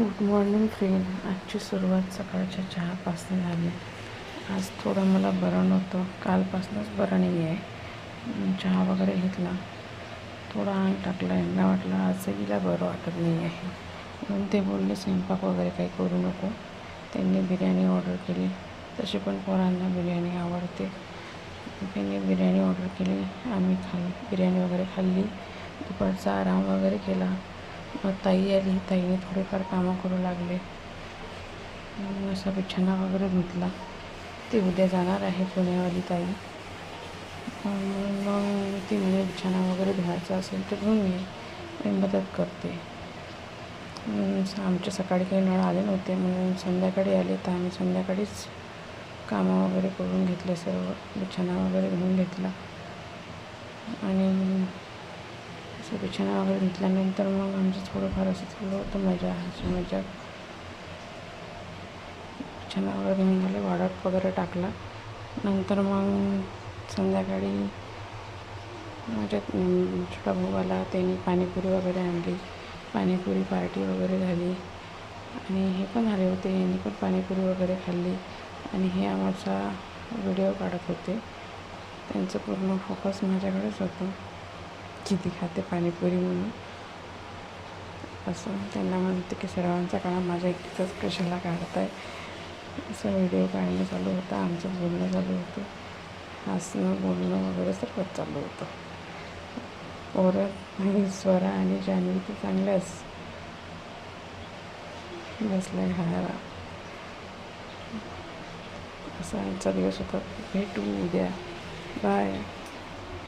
Good morning friend. आजची सुरुवात सकाळच्या चहापासून झाली. आज थोडं मला बरं नव्हतं, कालपासूनच बरं नाही आहे. चहा वगैरे घेतला, थोडं अंग टाकलं, यांना वाटलं आज हिला बरं वाटत नाही आहे म्हणून ते बोलले स्वयंपाक वगैरे काही करू नको. त्यांनी बिर्याणी ऑर्डर केली. तशी पण पोरांना बिर्याणी आवडते. त्यांनी बिर्याणी ऑर्डर केली, आम्ही बिर्याणी वगैरे खाल्ली. दुपारचा आराम वगैरे केला. मग ताई आली, ताईने थोडेफार कामं करू लागले. असा बिछाना वगैरे धुतला. ती उद्या जाणार आहे पुण्यावाली ताई. मग ती म्हणे बिछाना वगैरे धुवायचा असेल तर धुवून घे, मी मदत करते. आमच्या सकाळी काही नळ आले नव्हते म्हणून संध्याकाळी आले, तर आम्ही संध्याकाळीच कामं वगैरे करून घेतले. सर्व बिछाना वगैरे धुवून घेतला आणि असं बिछाना वगैरे धुतल्यानंतर मग आमचं थोडंफार असं चालू होतं मजा. बिछाना वगैरे धुवून झालं, वाळत वगैरे टाकला. नंतर मग संध्याकाळी माझ्या छोटा भाऊ आला, त्यांनी पाणीपुरी वगैरे आणली. पाणीपुरी पार्टी वगैरे झाली आणि हे पण आले होते, यांनी पण पाणीपुरी वगैरे खाल्ली आणि हे आमचा व्हिडिओ काढत होते. त्यांचं पूर्ण फोकस माझ्याकडेच होतं, किती खाते पाणीपुरी म्हणून. असं त्यांना म्हणते की सर्वांचा काळा माझ्या एकटीचाच कशाला काढताय, असं व्हिडिओ काढणं चालू होतं. आमचं बोलणं चालू होतं, हसणं बोलणं वगैरे सर्वच चालू होतं. पोरं आणि स्वरा आणि जान्हवी तर चांगल्याच बसल्या खायला. असा आजचा दिवस होता. भेटू उद्या. बाय.